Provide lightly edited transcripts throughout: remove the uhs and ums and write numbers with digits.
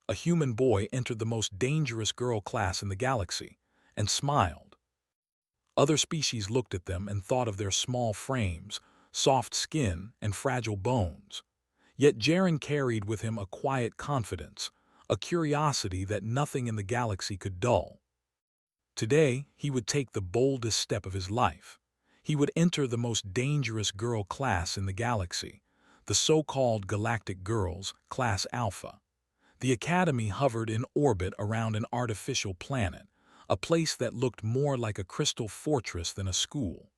A human boy entered the most dangerous girl class in the galaxy and smiled. Other species looked at them and thought of their small frames, soft skin, and fragile bones. Yet Jaren carried with him a quiet confidence, a curiosity that nothing in the galaxy could dull. Today, he would take the boldest step of his life. He would enter the most dangerous girl class in the galaxy, the so-called Galactic Girls, Class Alpha. The Academy hovered in orbit around an artificial planet, a place that looked more like a crystal fortress than a school.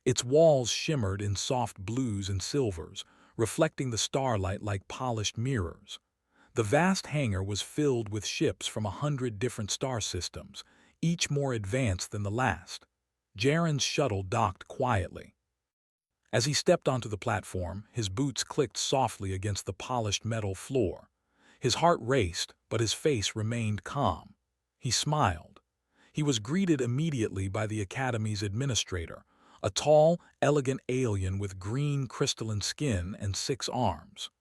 Its walls shimmered in soft blues and silvers, reflecting the starlight like polished mirrors. The vast hangar was filled with ships from 100 different star systems, each more advanced than the last. Jaren's shuttle docked quietly. As he stepped onto the platform, his boots clicked softly against the polished metal floor. His heart raced, but his face remained calm. He smiled. He was greeted immediately by the Academy's administrator, a tall, elegant alien with green crystalline skin and 6 arms.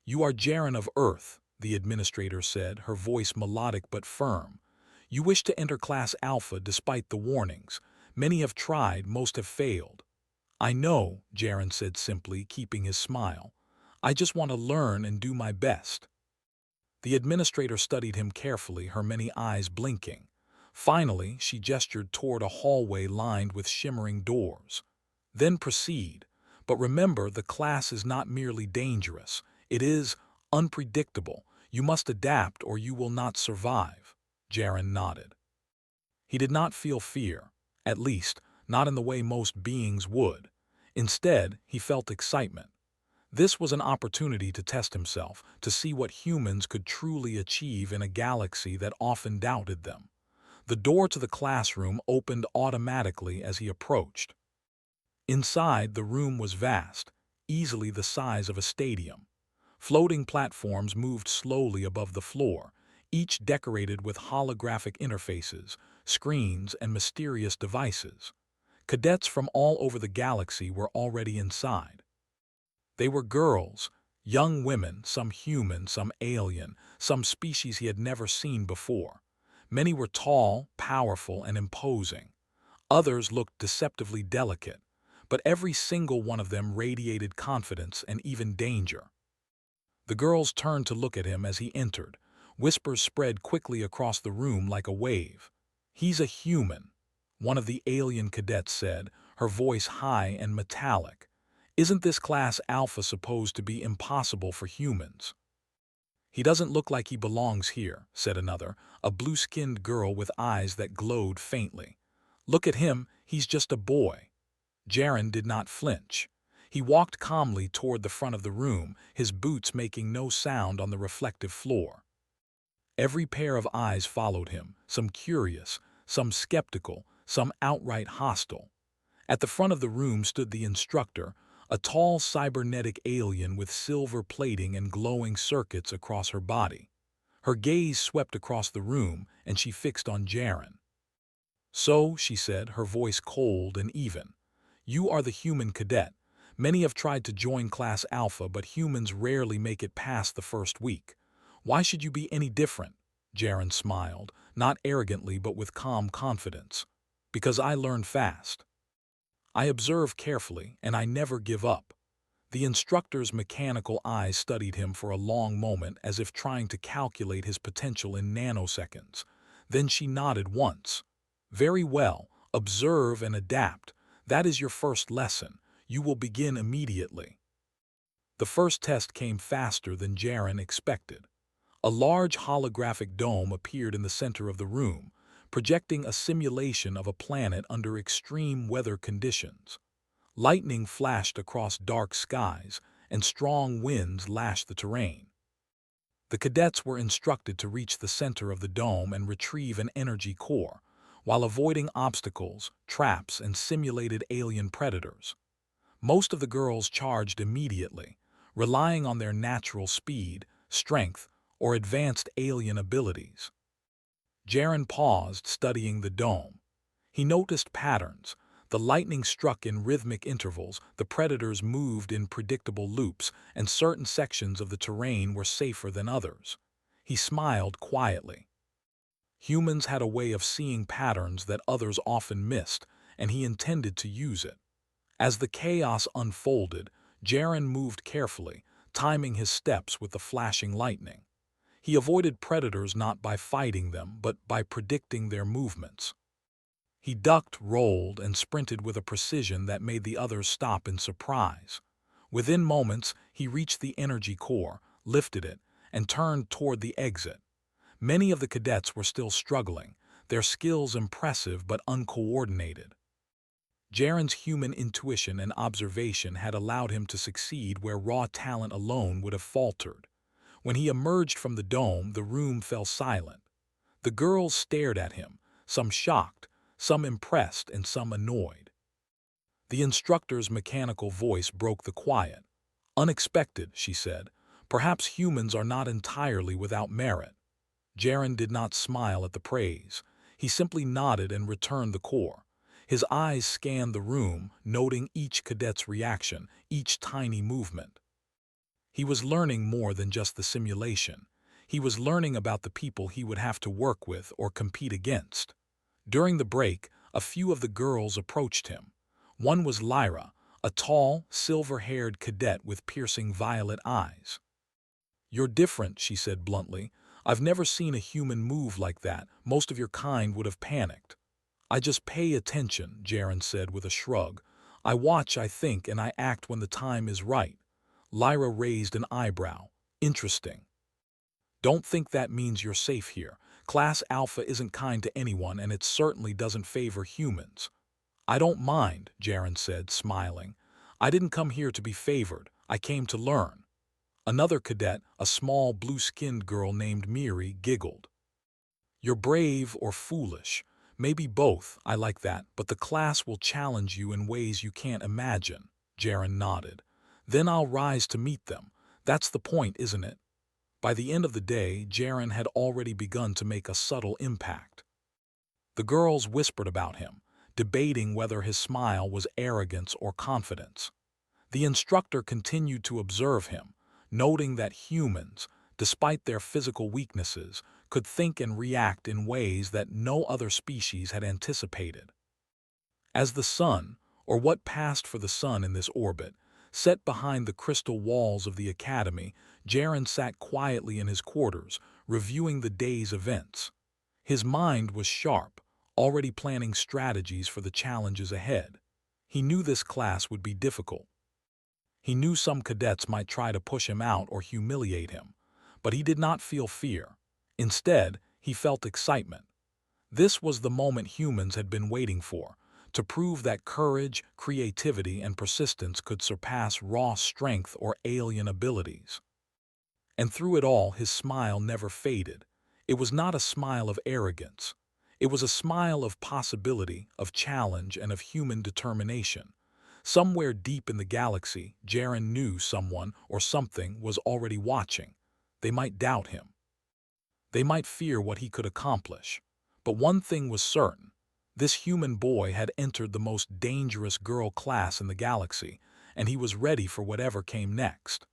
"You are Jaren of Earth," the administrator said, her voice melodic but firm. "You wish to enter Class Alpha despite the warnings. Many have tried, most have failed." "I know," Jaren said simply, keeping his smile. "I just want to learn and do my best." The administrator studied him carefully, her many eyes blinking. Finally, she gestured toward a hallway lined with shimmering doors. "Then proceed. But remember, the class is not merely dangerous. It is unpredictable. You must adapt or you will not survive." Jaren nodded. He did not feel fear, at least, not in the way most beings would. Instead, he felt excitement. This was an opportunity to test himself, to see what humans could truly achieve in a galaxy that often doubted them. The door to the classroom opened automatically as he approached. Inside, the room was vast, easily the size of a stadium. Floating platforms moved slowly above the floor, each decorated with holographic interfaces, screens, and mysterious devices. Cadets from all over the galaxy were already inside. They were girls, young women, some human, some alien, some species he had never seen before. Many were tall, powerful, and imposing. Others looked deceptively delicate, but every single one of them radiated confidence and even danger. The girls turned to look at him as he entered. Whispers spread quickly across the room like a wave. "He's a human," one of the alien cadets said, her voice high and metallic. "Isn't this Class Alpha supposed to be impossible for humans?" "He doesn't look like he belongs here," said another, a blue-skinned girl with eyes that glowed faintly. "Look at him, he's just a boy." Jaren did not flinch. He walked calmly toward the front of the room, his boots making no sound on the reflective floor. Every pair of eyes followed him, some curious, some skeptical, some outright hostile. At the front of the room stood the instructor, a tall cybernetic alien with silver plating and glowing circuits across her body. Her gaze swept across the room, and she fixed on Jaren. "So," she said, her voice cold and even, "you are the human cadet. Many have tried to join Class Alpha, but humans rarely make it past the first week. Why should you be any different?" Jaren smiled, not arrogantly but with calm confidence. "Because I learn fast. I observe carefully, and I never give up." The instructor's mechanical eyes studied him for a long moment as if trying to calculate his potential in nanoseconds. Then she nodded once. "Very well, observe and adapt. That is your first lesson. You will begin immediately." The first test came faster than Jaren expected. A large holographic dome appeared in the center of the room, projecting a simulation of a planet under extreme weather conditions. Lightning flashed across dark skies, and strong winds lashed the terrain. The cadets were instructed to reach the center of the dome and retrieve an energy core, while avoiding obstacles, traps, and simulated alien predators. Most of the girls charged immediately, relying on their natural speed, strength, or advanced alien abilities. Jaren paused, studying the dome. He noticed patterns. The lightning struck in rhythmic intervals, the predators moved in predictable loops, and certain sections of the terrain were safer than others. He smiled quietly. Humans had a way of seeing patterns that others often missed, and he intended to use it. As the chaos unfolded, Jaren moved carefully, timing his steps with the flashing lightning. He avoided predators not by fighting them, but by predicting their movements. He ducked, rolled, and sprinted with a precision that made the others stop in surprise. Within moments, he reached the energy core, lifted it, and turned toward the exit. Many of the cadets were still struggling, their skills impressive but uncoordinated. Jaren's human intuition and observation had allowed him to succeed where raw talent alone would have faltered. When he emerged from the dome, the room fell silent. The girls stared at him, some shocked, some impressed, and some annoyed. The instructor's mechanical voice broke the quiet. "Unexpected," she said. "Perhaps humans are not entirely without merit." Jaren did not smile at the praise. He simply nodded and returned the core. His eyes scanned the room, noting each cadet's reaction, each tiny movement. He was learning more than just the simulation. He was learning about the people he would have to work with or compete against. During the break, a few of the girls approached him. One was Lyra, a tall, silver-haired cadet with piercing violet eyes. "You're different," she said bluntly. "I've never seen a human move like that. Most of your kind would have panicked." "I just pay attention," Jaren said with a shrug. "I watch, I think, and I act when the time is right." Lyra raised an eyebrow. "Interesting. Don't think that means you're safe here. Class Alpha isn't kind to anyone, and it certainly doesn't favor humans." "I don't mind," Jaren said, smiling. "I didn't come here to be favored. I came to learn." Another cadet, a small blue-skinned girl named Miri, giggled. "You're brave or foolish. Maybe both, I like that, but the class will challenge you in ways you can't imagine." Jaren nodded. "Then I'll rise to meet them. That's the point, isn't it?" By the end of the day, Jaren had already begun to make a subtle impact. The girls whispered about him, debating whether his smile was arrogance or confidence. The instructor continued to observe him, noting that humans, despite their physical weaknesses, could think and react in ways that no other species had anticipated. As the sun, or what passed for the sun in this orbit, set behind the crystal walls of the academy, Jaren sat quietly in his quarters, reviewing the day's events. His mind was sharp, already planning strategies for the challenges ahead. He knew this class would be difficult. He knew some cadets might try to push him out or humiliate him, but he did not feel fear. Instead, he felt excitement. This was the moment humans had been waiting for, to prove that courage, creativity, and persistence could surpass raw strength or alien abilities. And through it all, his smile never faded. It was not a smile of arrogance. It was a smile of possibility, of challenge, and of human determination. Somewhere deep in the galaxy, Jaren knew someone or something was already watching. They might doubt him. They might fear what he could accomplish. But one thing was certain. This human boy had entered the most dangerous girl class in the galaxy, and he was ready for whatever came next.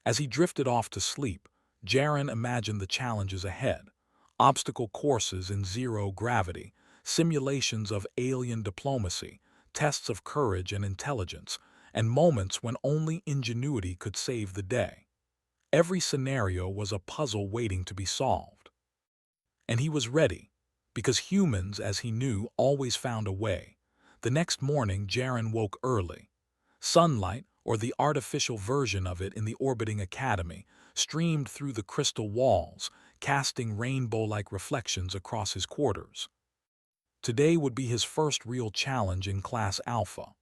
As he drifted off to sleep, Jaren imagined the challenges ahead. Obstacle courses in zero gravity, simulations of alien diplomacy, tests of courage and intelligence, and moments when only ingenuity could save the day. Every scenario was a puzzle waiting to be solved. And he was ready, because humans, as he knew, always found a way. The next morning, Jaren woke early. Sunlight, or the artificial version of it in the orbiting academy, streamed through the crystal walls, casting rainbow-like reflections across his quarters. Today would be his first real challenge in Class Alpha.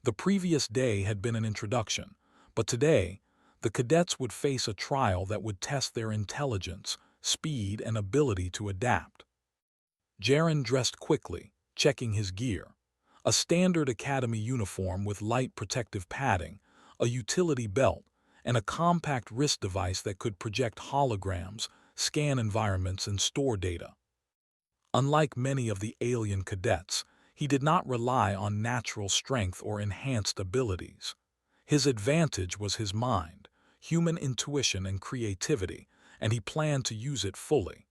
The previous day had been an introduction, but today, the cadets would face a trial that would test their intelligence, speed, and ability to adapt. Jaren dressed quickly, checking his gear. A standard academy uniform with light protective padding, a utility belt, and a compact wrist device that could project holograms, scan environments, and store data. Unlike many of the alien cadets, he did not rely on natural strength or enhanced abilities. His advantage was his mind, human intuition, and creativity, and he planned to use it fully.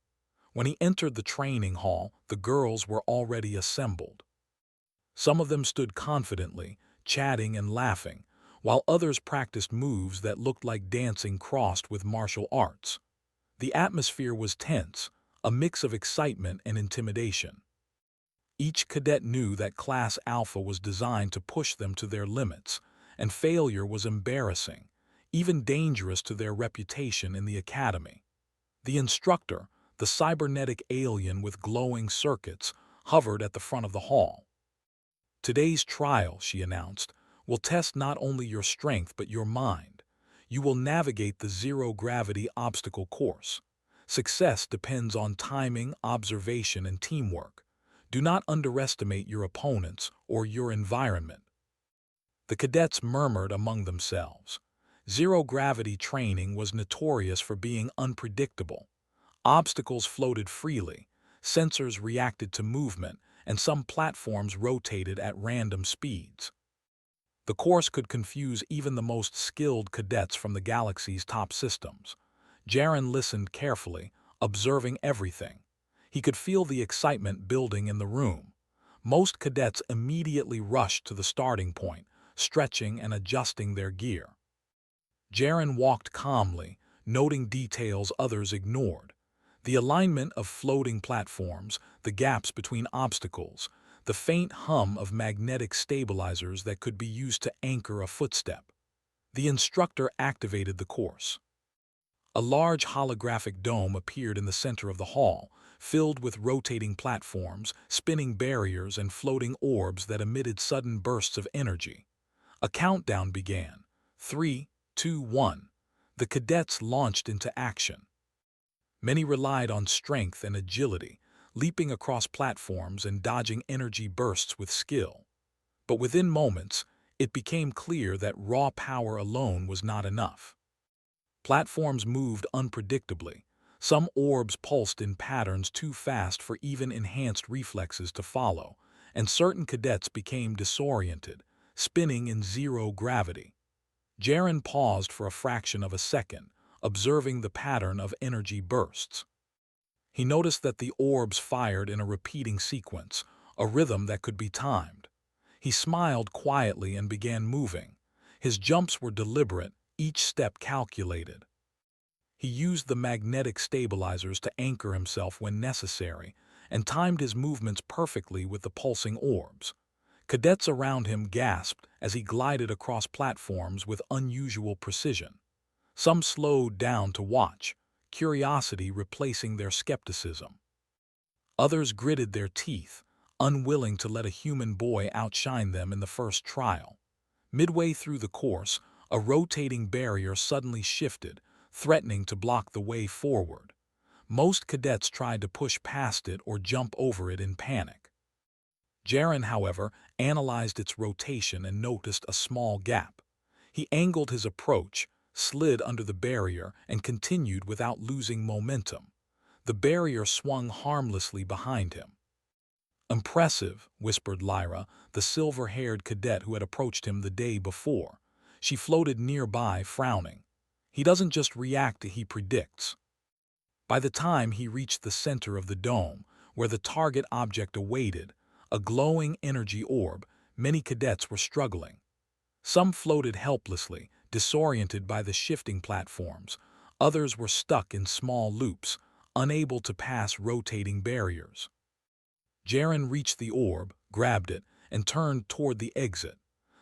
When he entered the training hall, the girls were already assembled. Some of them stood confidently, chatting and laughing, while others practiced moves that looked like dancing crossed with martial arts. The atmosphere was tense, a mix of excitement and intimidation. Each cadet knew that Class Alpha was designed to push them to their limits, and failure was embarrassing, even dangerous to their reputation in the academy. The instructor, the cybernetic alien with glowing circuits, hovered at the front of the hall. "Today's trial," she announced, "will test not only your strength but your mind. You will navigate the zero-gravity obstacle course. Success depends on timing, observation, and teamwork. Do not underestimate your opponents or your environment." The cadets murmured among themselves. Zero-gravity training was notorious for being unpredictable. Obstacles floated freely, sensors reacted to movement, and some platforms rotated at random speeds. The course could confuse even the most skilled cadets from the galaxy's top systems. Jaren listened carefully, observing everything. He could feel the excitement building in the room. Most cadets immediately rushed to the starting point, stretching and adjusting their gear. Jaren walked calmly, noting details others ignored. The alignment of floating platforms, the gaps between obstacles, the faint hum of magnetic stabilizers that could be used to anchor a footstep. The instructor activated the course. A large holographic dome appeared in the center of the hall, filled with rotating platforms, spinning barriers, and floating orbs that emitted sudden bursts of energy. A countdown began. 3, 2, 1. The cadets launched into action. Many relied on strength and agility, leaping across platforms and dodging energy bursts with skill. But within moments, it became clear that raw power alone was not enough. Platforms moved unpredictably. Some orbs pulsed in patterns too fast for even enhanced reflexes to follow, and certain cadets became disoriented, spinning in zero gravity. Jaren paused for a fraction of a second, observing the pattern of energy bursts. He noticed that the orbs fired in a repeating sequence, a rhythm that could be timed. He smiled quietly and began moving. His jumps were deliberate, each step calculated. He used the magnetic stabilizers to anchor himself when necessary, and timed his movements perfectly with the pulsing orbs. Cadets around him gasped as he glided across platforms with unusual precision. Some slowed down to watch, curiosity replacing their skepticism. Others gritted their teeth, unwilling to let a human boy outshine them in the first trial. Midway through the course, a rotating barrier suddenly shifted, threatening to block the way forward. Most cadets tried to push past it or jump over it in panic. Jaren, however, analyzed its rotation and noticed a small gap. He angled his approach, slid under the barrier, and continued without losing momentum. The barrier swung harmlessly behind him. "Impressive," whispered Lyra, the silver-haired cadet who had approached him the day before. She floated nearby, frowning. "He doesn't just react, he predicts." By the time he reached the center of the dome, where the target object awaited, a glowing energy orb, many cadets were struggling. Some floated helplessly, disoriented by the shifting platforms. Others were stuck in small loops, unable to pass rotating barriers. Jaren reached the orb, grabbed it, and turned toward the exit.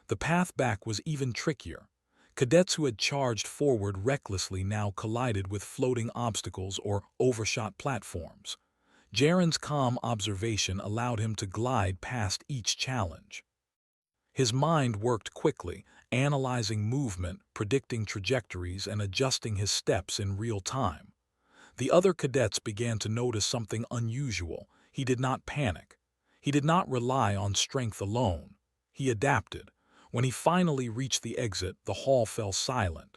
The path back was even trickier. Cadets who had charged forward recklessly now collided with floating obstacles or overshot platforms. Jaren's calm observation allowed him to glide past each challenge. His mind worked quickly, analyzing movement, predicting trajectories, and adjusting his steps in real time. The other cadets began to notice something unusual. He did not panic. He did not rely on strength alone. He adapted. When he finally reached the exit, the hall fell silent.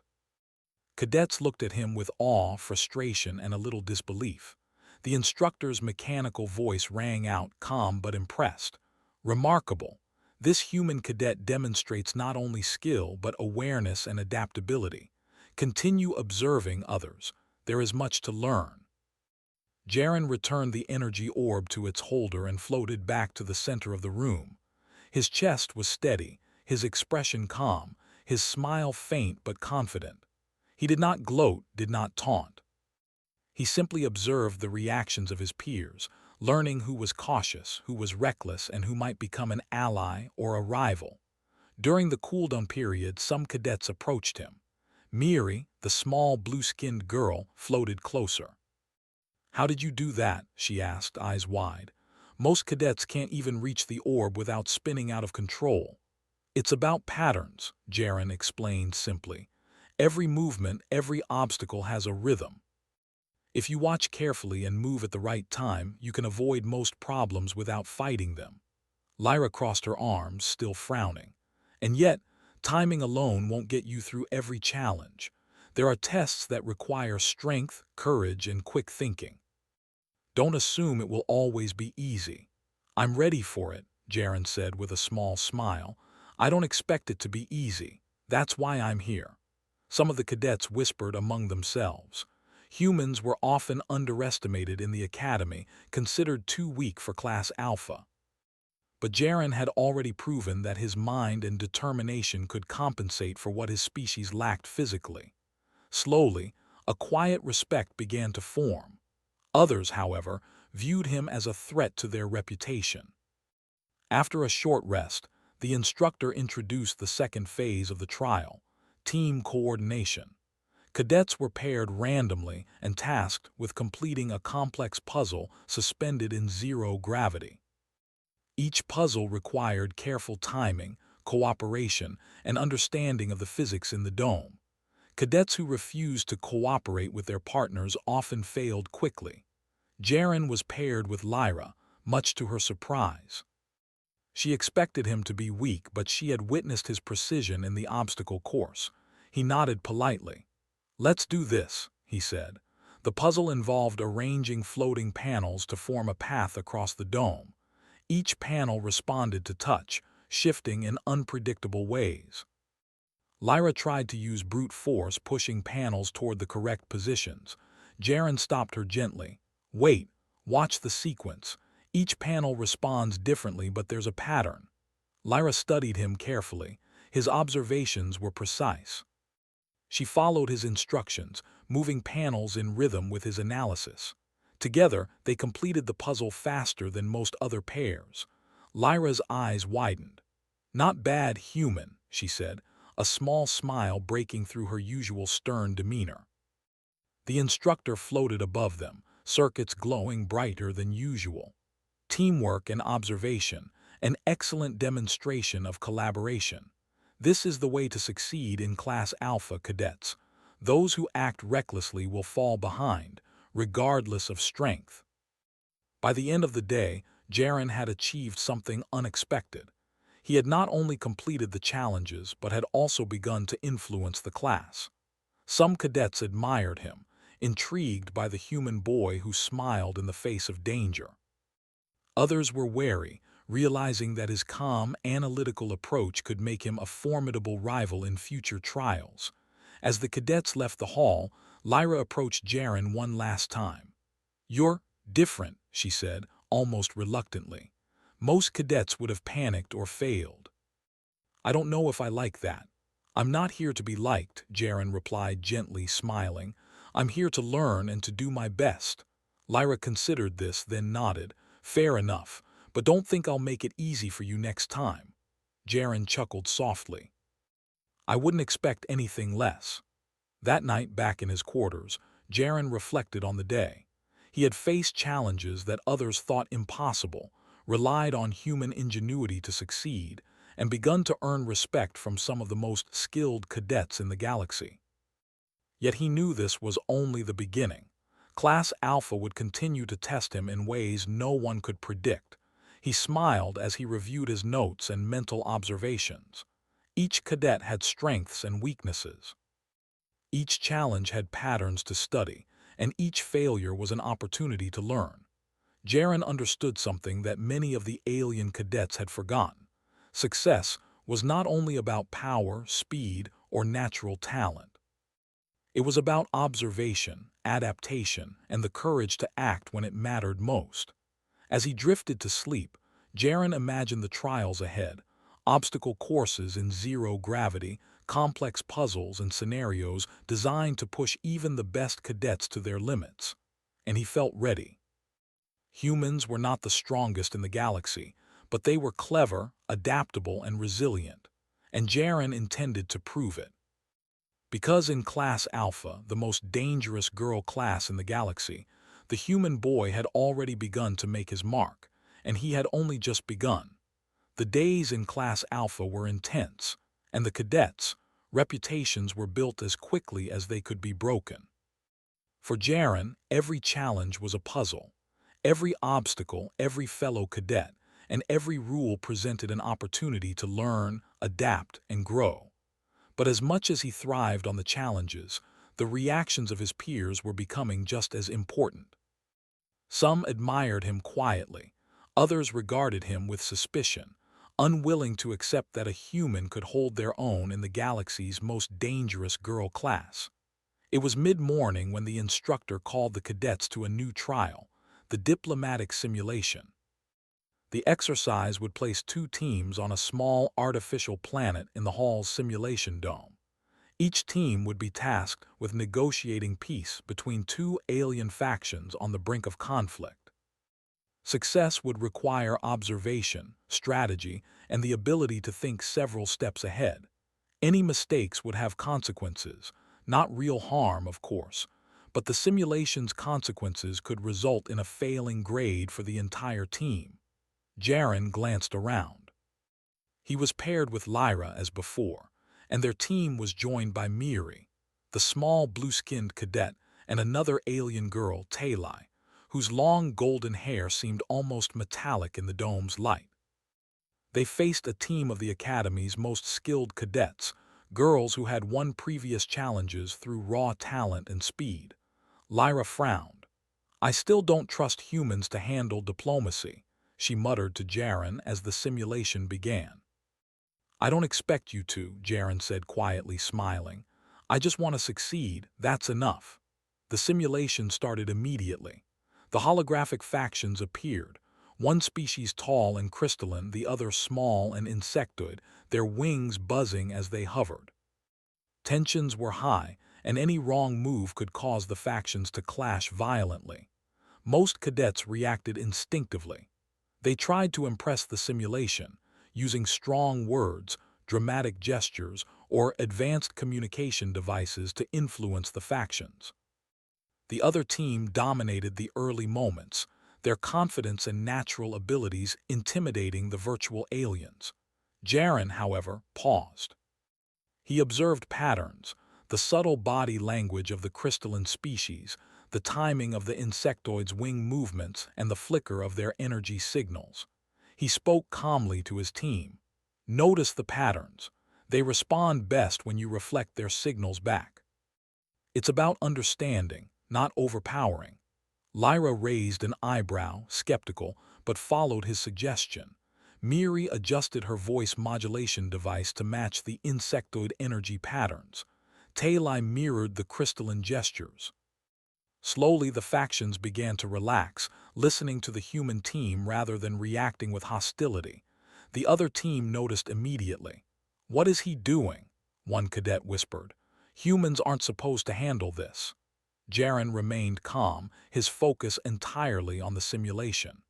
Cadets looked at him with awe, frustration, and a little disbelief. The instructor's mechanical voice rang out, calm but impressed. "Remarkable. This human cadet demonstrates not only skill but awareness and adaptability. Continue observing others. There is much to learn. Jaren returned the energy orb to its holder and floated back to the center of the room. His chest was steady, his expression calm, his smile faint but confident. He did not gloat, did not taunt. He simply observed the reactions of his peers, learning who was cautious, who was reckless, and who might become an ally or a rival. During the cooldown period, some cadets approached him. Miri, the small blue-skinned girl, floated closer. "How did you do that?" she asked, eyes wide. "Most cadets can't even reach the orb without spinning out of control." "It's about patterns," Jaren explained simply. "Every movement, every obstacle has a rhythm. If you watch carefully and move at the right time, you can avoid most problems without fighting them." Lyra crossed her arms, still frowning. "And yet, timing alone won't get you through every challenge. There are tests that require strength, courage, and quick thinking. Don't assume it will always be easy." "I'm ready for it," Jaren said with a small smile. "I don't expect it to be easy. That's why I'm here." Some of the cadets whispered among themselves. Humans were often underestimated in the academy, considered too weak for Class Alpha. But Jaren had already proven that his mind and determination could compensate for what his species lacked physically. Slowly, a quiet respect began to form. Others, however, viewed him as a threat to their reputation. After a short rest, the instructor introduced the second phase of the trial, team coordination. Cadets were paired randomly and tasked with completing a complex puzzle suspended in zero gravity. Each puzzle required careful timing, cooperation, and understanding of the physics in the dome. Cadets who refused to cooperate with their partners often failed quickly. Jaren was paired with Lyra, much to her surprise. She expected him to be weak, but she had witnessed his precision in the obstacle course. He nodded politely. "Let's do this," he said. The puzzle involved arranging floating panels to form a path across the dome. Each panel responded to touch, shifting in unpredictable ways. Lyra tried to use brute force, pushing panels toward the correct positions. Jaren stopped her gently. "Wait, watch the sequence. Each panel responds differently, but there's a pattern." Lyra studied him carefully. His observations were precise. She followed his instructions, moving panels in rhythm with his analysis. Together, they completed the puzzle faster than most other pairs. Lyra's eyes widened. "Not bad, human," she said, a small smile breaking through her usual stern demeanor. The instructor floated above them, circuits glowing brighter than usual. Teamwork and observation, an excellent demonstration of collaboration. This is the way to succeed in Class Alpha cadets. Those who act recklessly will fall behind, regardless of strength. By the end of the day, Jaren had achieved something unexpected. He had not only completed the challenges, but had also begun to influence the class. Some cadets admired him, intrigued by the human boy who smiled in the face of danger. Others were wary, realizing that his calm, analytical approach could make him a formidable rival in future trials. As the cadets left the hall, Lyra approached Jaren one last time. "You're different," she said, almost reluctantly. "Most cadets would have panicked or failed." "I don't know if I like that." "I'm not here to be liked," Jaren replied gently, smiling. "I'm here to learn and to do my best." Lyra considered this, then nodded. "Fair enough, but don't think I'll make it easy for you next time." Jaren chuckled softly. "I wouldn't expect anything less." That night, back in his quarters, Jaren reflected on the day. He had faced challenges that others thought impossible, relied on human ingenuity to succeed, and begun to earn respect from some of the most skilled cadets in the galaxy. Yet he knew this was only the beginning. Class Alpha would continue to test him in ways no one could predict. He smiled as he reviewed his notes and mental observations. Each cadet had strengths and weaknesses. Each challenge had patterns to study, and each failure was an opportunity to learn. Jaren understood something that many of the alien cadets had forgotten. Success was not only about power, speed, or natural talent. It was about observation, adaptation, and the courage to act when it mattered most. As he drifted to sleep, Jaren imagined the trials ahead, obstacle courses in zero gravity, complex puzzles and scenarios designed to push even the best cadets to their limits. And he felt ready. Humans were not the strongest in the galaxy, but they were clever, adaptable, and resilient. And Jaren intended to prove it. Because in Class Alpha, the most dangerous girl class in the galaxy, the human boy had already begun to make his mark, and he had only just begun. The days in Class Alpha were intense, and the cadets' reputations were built as quickly as they could be broken. For Jaren, every challenge was a puzzle. Every obstacle, every fellow cadet, and every rule presented an opportunity to learn, adapt, and grow. But as much as he thrived on the challenges, the reactions of his peers were becoming just as important. Some admired him quietly, others regarded him with suspicion, unwilling to accept that a human could hold their own in the galaxy's most dangerous girl class. It was mid-morning when the instructor called the cadets to a new trial, the diplomatic simulation. The exercise would place two teams on a small artificial planet in the hall's simulation dome. Each team would be tasked with negotiating peace between two alien factions on the brink of conflict. Success would require observation, strategy, and the ability to think several steps ahead. Any mistakes would have consequences, not real harm, of course, but the simulation's consequences could result in a failing grade for the entire team. Jaren glanced around. He was paired with Lyra as before, and their team was joined by Miri, the small blue-skinned cadet, and another alien girl, Talai, whose long golden hair seemed almost metallic in the dome's light. They faced a team of the Academy's most skilled cadets, girls who had won previous challenges through raw talent and speed. Lyra frowned. "I still don't trust humans to handle diplomacy," she muttered to Jaren as the simulation began. "I don't expect you to," Jaren said quietly, smiling. "I just want to succeed, that's enough." The simulation started immediately. The holographic factions appeared, one species tall and crystalline, the other small and insectoid, their wings buzzing as they hovered. Tensions were high, and any wrong move could cause the factions to clash violently. Most cadets reacted instinctively. They tried to impress the simulation, using strong words, dramatic gestures, or advanced communication devices to influence the factions. The other team dominated the early moments, their confidence and natural abilities intimidating the virtual aliens. Jaren, however, paused. He observed patterns, the subtle body language of the crystalline species, the timing of the insectoid's wing movements, and the flicker of their energy signals. He spoke calmly to his team. "Notice the patterns. They respond best when you reflect their signals back. It's about understanding, not overpowering." Lyra raised an eyebrow, skeptical, but followed his suggestion. Miri adjusted her voice modulation device to match the insectoid energy patterns. Talai mirrored the crystalline gestures. Slowly, the factions began to relax, listening to the human team rather than reacting with hostility. The other team noticed immediately. "What is he doing?" one cadet whispered. "Humans aren't supposed to handle this." Jaren remained calm, his focus entirely on the simulation.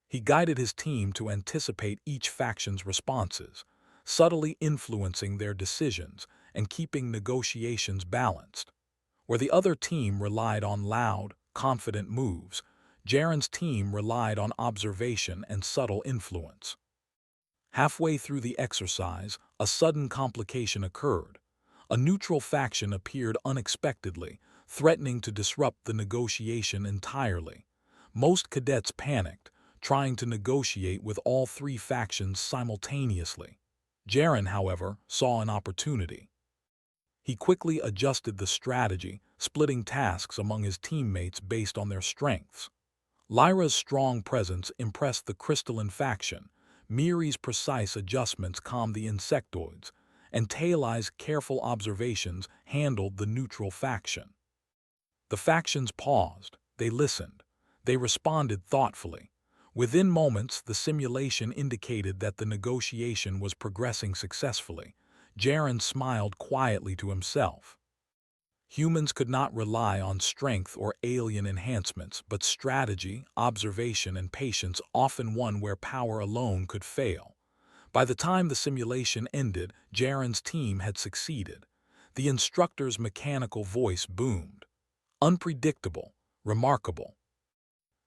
He guided his team to anticipate each faction's responses, subtly influencing their decisions and keeping negotiations balanced. Where the other team relied on loud, confident moves, Jaren's team relied on observation and subtle influence. Halfway through the exercise, a sudden complication occurred. A neutral faction appeared unexpectedly, threatening to disrupt the negotiation entirely. Most cadets panicked, trying to negotiate with all three factions simultaneously. Jaren, however, saw an opportunity. He quickly adjusted the strategy, splitting tasks among his teammates based on their strengths. Lyra's strong presence impressed the crystalline faction, Miri's precise adjustments calmed the insectoids, and Tailai's careful observations handled the neutral faction. The factions paused, they listened, they responded thoughtfully. Within moments, the simulation indicated that the negotiation was progressing successfully. Jaren smiled quietly to himself. Humans could not rely on strength or alien enhancements, but strategy, observation, and patience often won where power alone could fail. By the time the simulation ended, Jaren's team had succeeded. The instructor's mechanical voice boomed. Unpredictable, remarkable.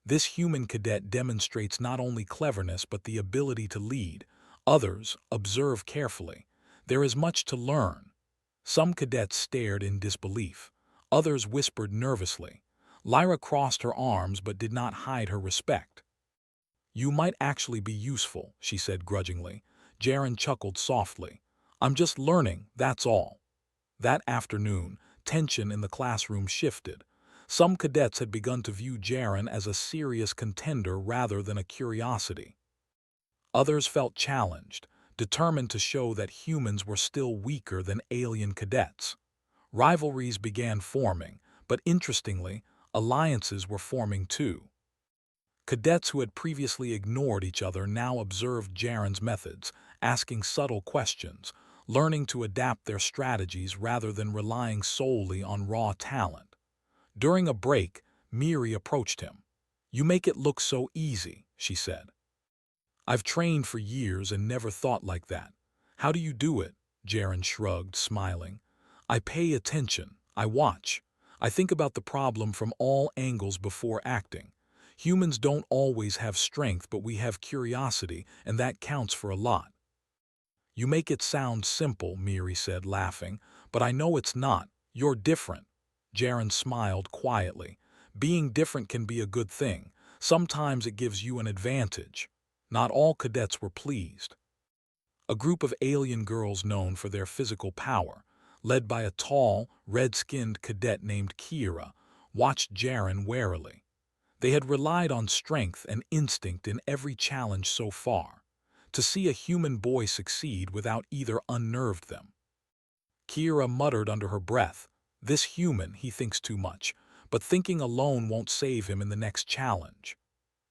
This human cadet demonstrates not only cleverness but the ability to lead. Others observe carefully. There is much to learn. Some cadets stared in disbelief. Others whispered nervously. Lyra crossed her arms but did not hide her respect. "You might actually be useful," she said grudgingly. Jaren chuckled softly. "I'm just learning, that's all." That afternoon, tension in the classroom shifted. Some cadets had begun to view Jaren as a serious contender rather than a curiosity. Others felt challenged, determined to show that humans were still weaker than alien cadets. Rivalries began forming, but interestingly, alliances were forming too. Cadets who had previously ignored each other now observed Jaren's methods, asking subtle questions, learning to adapt their strategies rather than relying solely on raw talent. During a break, Miri approached him. "You make it look so easy," she said. "I've trained for years and never thought like that." "How do you do it?" Jaren shrugged, smiling. "I pay attention. I watch. I think about the problem from all angles before acting. Humans don't always have strength, but we have curiosity, and that counts for a lot." "You make it sound simple," Miri said, laughing, "but I know it's not. You're different." Jaren smiled quietly. "Being different can be a good thing. Sometimes it gives you an advantage." Not all cadets were pleased. A group of alien girls known for their physical power, led by a tall, red-skinned cadet named Kira, watched Jaren warily. They had relied on strength and instinct in every challenge so far. To see a human boy succeed without either unnerved them. Kira muttered under her breath, "This human, he thinks too much, but thinking alone won't save him in the next challenge."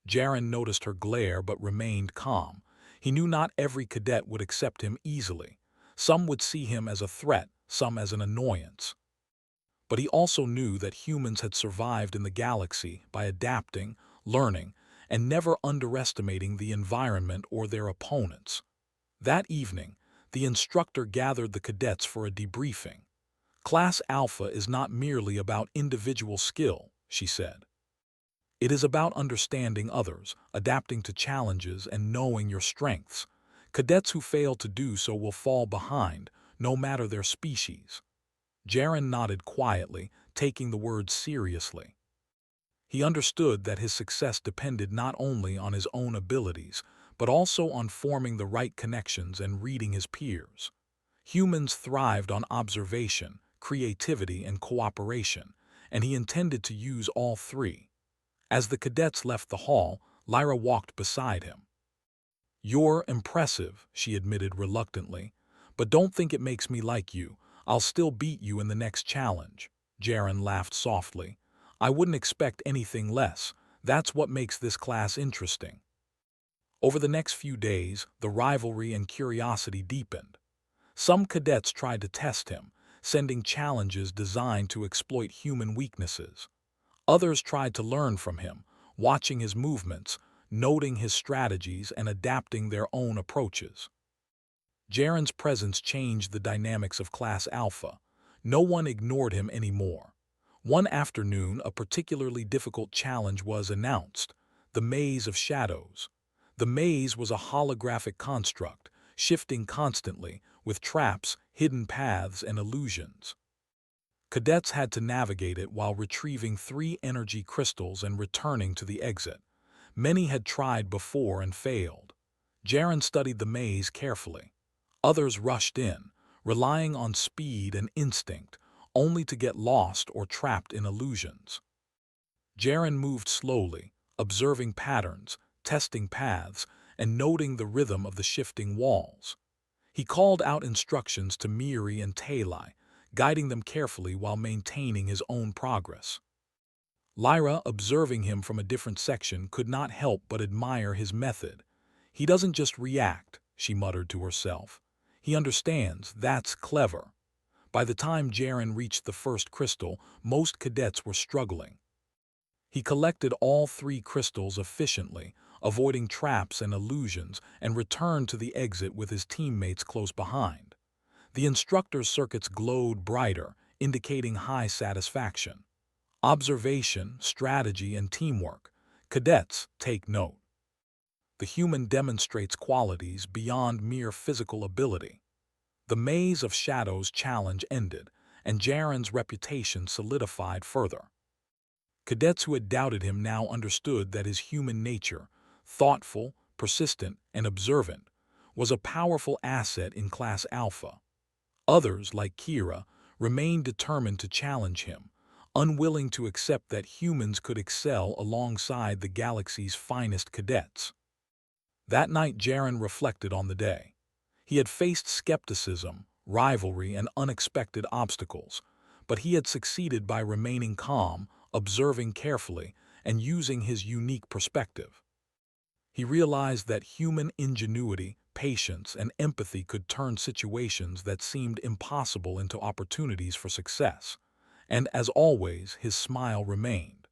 Jaren noticed her glare but remained calm. He knew not every cadet would accept him easily. Some would see him as a threat, some as an annoyance. But he also knew that humans had survived in the galaxy by adapting, learning, and never underestimating the environment or their opponents. That evening, the instructor gathered the cadets for a debriefing. "Class Alpha is not merely about individual skill," she said. "It is about understanding others, adapting to challenges, and knowing your strengths. Cadets who fail to do so will fall behind, no matter their species." Jaren nodded quietly, taking the words seriously. He understood that his success depended not only on his own abilities, but also on forming the right connections and reading his peers. Humans thrived on observation, creativity, and cooperation, and he intended to use all three. As the cadets left the hall, Lyra walked beside him. "You're impressive," she admitted reluctantly, "but don't think it makes me like you. I'll still beat you in the next challenge." Jaren laughed softly. "I wouldn't expect anything less. That's what makes this class interesting." Over the next few days, the rivalry and curiosity deepened. Some cadets tried to test him, sending challenges designed to exploit human weaknesses. Others tried to learn from him, watching his movements, noting his strategies, and adapting their own approaches. Jaren's presence changed the dynamics of Class Alpha. No one ignored him anymore. One afternoon, a particularly difficult challenge was announced: the Maze of Shadows. The maze was a holographic construct, shifting constantly, with traps, hidden paths, and illusions. Cadets had to navigate it while retrieving 3 energy crystals and returning to the exit. Many had tried before and failed. Jaren studied the maze carefully. Others rushed in, relying on speed and instinct, only to get lost or trapped in illusions. Jaren moved slowly, observing patterns, testing paths, and noting the rhythm of the shifting walls. He called out instructions to Miri and Talai, guiding them carefully while maintaining his own progress. Lyra, observing him from a different section, could not help but admire his method. "He doesn't just react," she muttered to herself. "He understands. That's clever." By the time Jaren reached the first crystal, most cadets were struggling. He collected all 3 crystals efficiently, avoiding traps and illusions, and returned to the exit with his teammates close behind. The instructor's circuits glowed brighter, indicating high satisfaction. Observation, strategy, and teamwork. Cadets, take note. The human demonstrates qualities beyond mere physical ability. The maze of shadows challenge ended, and Jaren's reputation solidified further. Cadets who had doubted him now understood that his human nature, thoughtful, persistent, and observant, was a powerful asset in Class Alpha. Others, like Kira, remained determined to challenge him, unwilling to accept that humans could excel alongside the galaxy's finest cadets. That night Jaren reflected on the day. He had faced skepticism, rivalry, and unexpected obstacles, but he had succeeded by remaining calm, observing carefully, and using his unique perspective. He realized that human ingenuity, patience, and empathy could turn situations that seemed impossible into opportunities for success. And as always, his smile remained.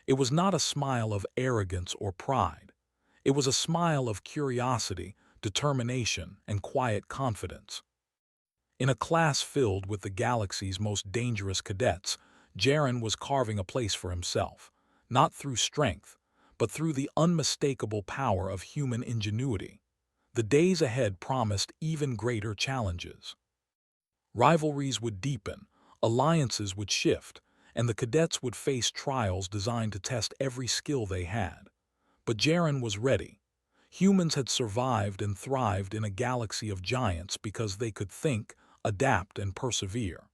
It was not a smile of arrogance or pride. It was a smile of curiosity, determination, and quiet confidence. In a class filled with the galaxy's most dangerous cadets, Jaren was carving a place for himself, not through strength, but through the unmistakable power of human ingenuity. The days ahead promised even greater challenges. Rivalries would deepen, alliances would shift, and the cadets would face trials designed to test every skill they had. But Jaren was ready. Humans had survived and thrived in a galaxy of giants because they could think, adapt, and persevere.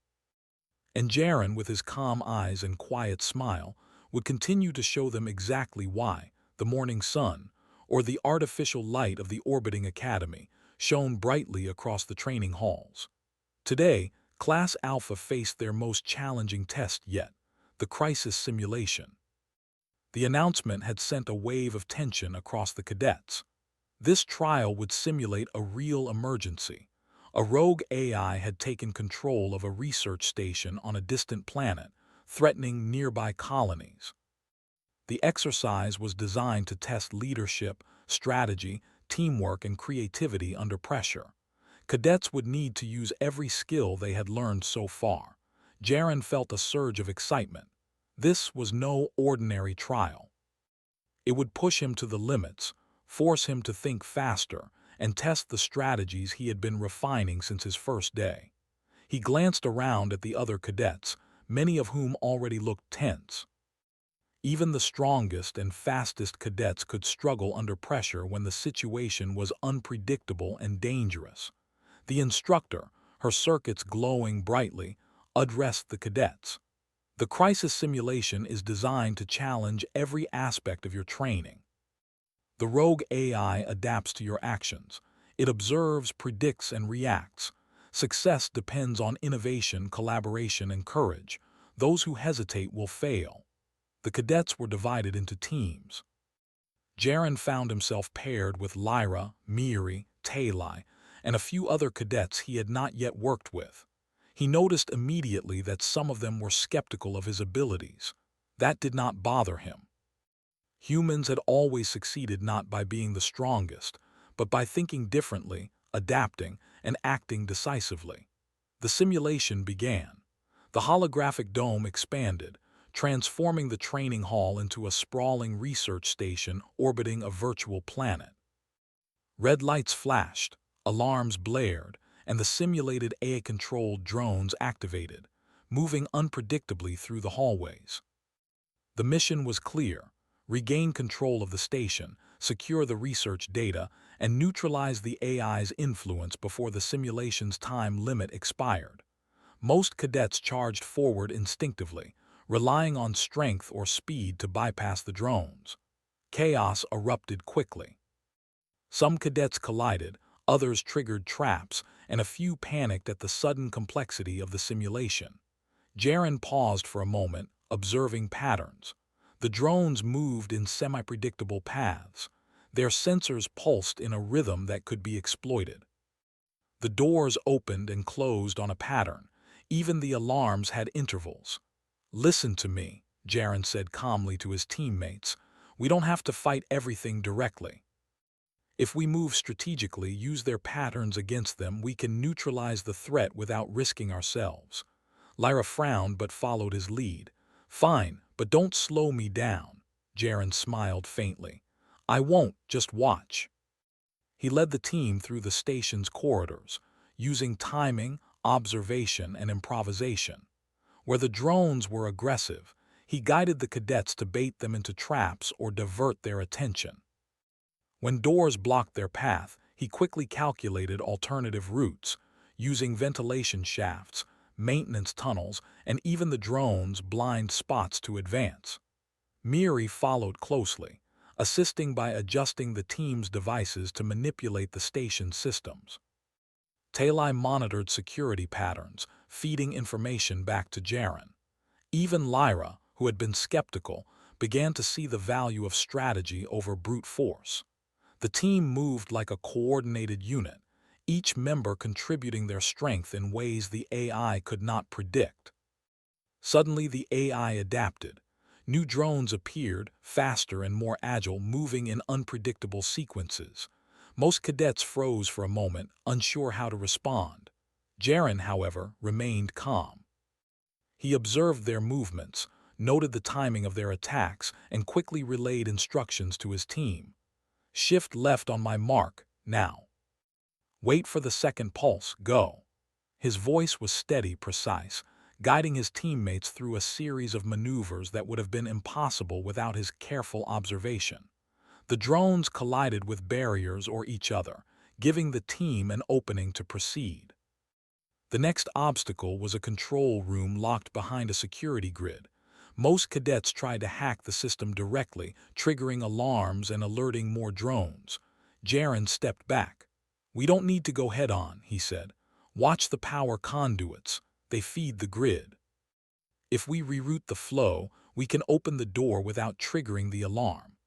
And Jaren, with his calm eyes and quiet smile, would continue to show them exactly why. The morning sun, or the artificial light of the orbiting academy, shone brightly across the training halls. Today, Class Alpha faced their most challenging test yet, the crisis simulation. The announcement had sent a wave of tension across the cadets. This trial would simulate a real emergency. A rogue AI had taken control of a research station on a distant planet, threatening nearby colonies. The exercise was designed to test leadership, strategy, teamwork, and creativity under pressure. Cadets would need to use every skill they had learned so far. Jaren felt a surge of excitement. This was no ordinary trial. It would push him to the limits, force him to think faster, and test the strategies he had been refining since his first day. He glanced around at the other cadets, many of whom already looked tense. Even the strongest and fastest cadets could struggle under pressure when the situation was unpredictable and dangerous. The instructor, her circuits glowing brightly, addressed the cadets. "The crisis simulation is designed to challenge every aspect of your training. The rogue AI adapts to your actions. It observes, predicts, and reacts. Success depends on innovation, collaboration, and courage. Those who hesitate will fail." The cadets were divided into teams. Jaren found himself paired with Lyra, Miri, Talai, and a few other cadets he had not yet worked with. He noticed immediately that some of them were skeptical of his abilities. That did not bother him. Humans had always succeeded not by being the strongest, but by thinking differently, adapting, and acting decisively. The simulation began. The holographic dome expanded, transforming the training hall into a sprawling research station orbiting a virtual planet. Red lights flashed, alarms blared, and the simulated AI-controlled drones activated, moving unpredictably through the hallways. The mission was clear: regain control of the station, secure the research data, and neutralize the AI's influence before the simulation's time limit expired. Most cadets charged forward instinctively, relying on strength or speed to bypass the drones. Chaos erupted quickly. Some cadets collided, Others triggered traps, and a few panicked at the sudden complexity of the simulation. Jaren paused for a moment, observing patterns. The drones moved in semi-predictable paths. Their sensors pulsed in a rhythm that could be exploited. The doors opened and closed on a pattern. Even the alarms had intervals. "Listen to me," Jaren said calmly to his teammates. "We don't have to fight everything directly. If we move strategically, use their patterns against them, we can neutralize the threat without risking ourselves." Lyra frowned but followed his lead. "Fine, but don't slow me down." Jaren smiled faintly. "I won't, just watch." He led the team through the station's corridors, using timing, observation, and improvisation. Where the drones were aggressive, he guided the cadets to bait them into traps or divert their attention. When doors blocked their path, he quickly calculated alternative routes, using ventilation shafts, maintenance tunnels, and even the drones' blind spots to advance. Miri followed closely, assisting by adjusting the team's devices to manipulate the station's systems. Talai monitored security patterns, feeding information back to Jaren. Even Lyra, who had been skeptical, began to see the value of strategy over brute force. The team moved like a coordinated unit, each member contributing their strength in ways the AI could not predict. Suddenly the AI adapted. New drones appeared, faster and more agile, moving in unpredictable sequences. Most cadets froze for a moment, unsure how to respond. Jaren, however, remained calm. He observed their movements, noted the timing of their attacks, and quickly relayed instructions to his team. "Shift left on my mark, now. Wait for the second pulse, go." His voice was steady, precise, guiding his teammates through a series of maneuvers that would have been impossible without his careful observation. The drones collided with barriers or each other, giving the team an opening to proceed. The next obstacle was a control room locked behind a security grid. Most cadets tried to hack the system directly, triggering alarms and alerting more drones. Jaren stepped back. "We don't need to go head-on," he said. "Watch the power conduits. They feed the grid. If we reroute the flow, we can open the door without triggering the alarm."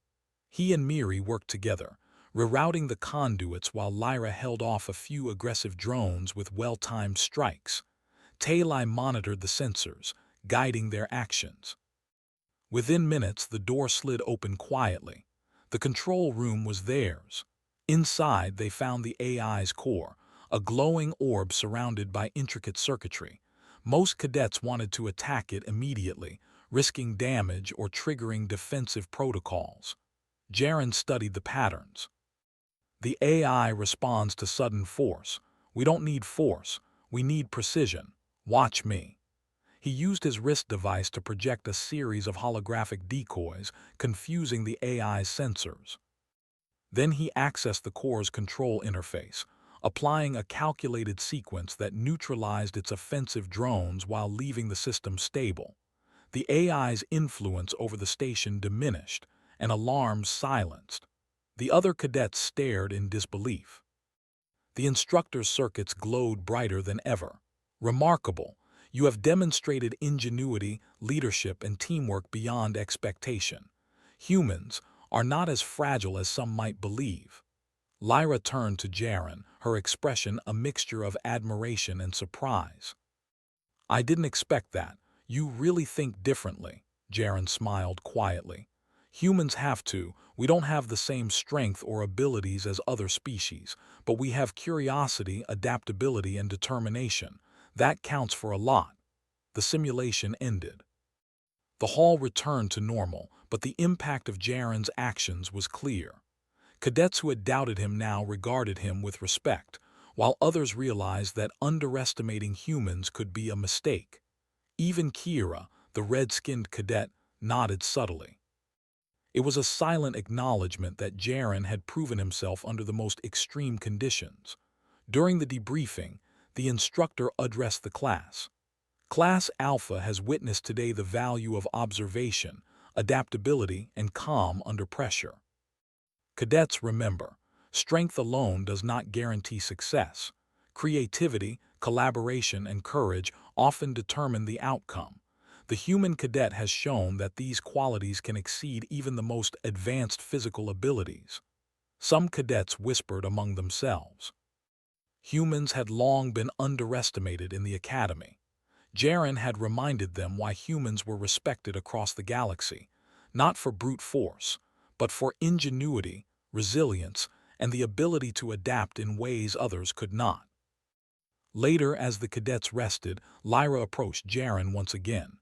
He and Miri worked together, rerouting the conduits while Lyra held off a few aggressive drones with well-timed strikes. Talai monitored the sensors, guiding their actions. Within minutes, the door slid open quietly. The control room was theirs. Inside, they found the AI's core, a glowing orb surrounded by intricate circuitry. Most cadets wanted to attack it immediately, risking damage or triggering defensive protocols. Jaren studied the patterns. "The AI responds to sudden force. We don't need force, we need precision. Watch me." He used his wrist device to project a series of holographic decoys, confusing the AI's sensors. Then he accessed the core's control interface, applying a calculated sequence that neutralized its offensive drones while leaving the system stable. The AI's influence over the station diminished, and alarms silenced. The other cadets stared in disbelief. The instructor's circuits glowed brighter than ever. "Remarkable. You have demonstrated ingenuity, leadership, and teamwork beyond expectation. Humans are not as fragile as some might believe." Lyra turned to Jaren, her expression a mixture of admiration and surprise. "I didn't expect that. You really think differently." Jaren smiled quietly. "Humans have to. We don't have the same strength or abilities as other species, but we have curiosity, adaptability, and determination. That counts for a lot." The simulation ended. The hall returned to normal, but the impact of Jaren's actions was clear. Cadets who had doubted him now regarded him with respect, while others realized that underestimating humans could be a mistake. Even Kira, the red-skinned cadet, nodded subtly. It was a silent acknowledgement that Jaren had proven himself under the most extreme conditions. During the debriefing, the instructor addressed the class. "Class Alpha has witnessed today the value of observation, adaptability, and calm under pressure. Cadets, remember, Strength alone does not guarantee success. Creativity, collaboration, and courage often determine the outcome. The human cadet has shown that these qualities can exceed even the most advanced physical abilities. Some cadets whispered among themselves. Humans had long been underestimated in the academy. Jaren had reminded them why humans were respected across the galaxy, not for brute force, but for ingenuity, resilience, and the ability to adapt in ways others could not. Later, as the cadets rested, Lyra approached Jaren once again.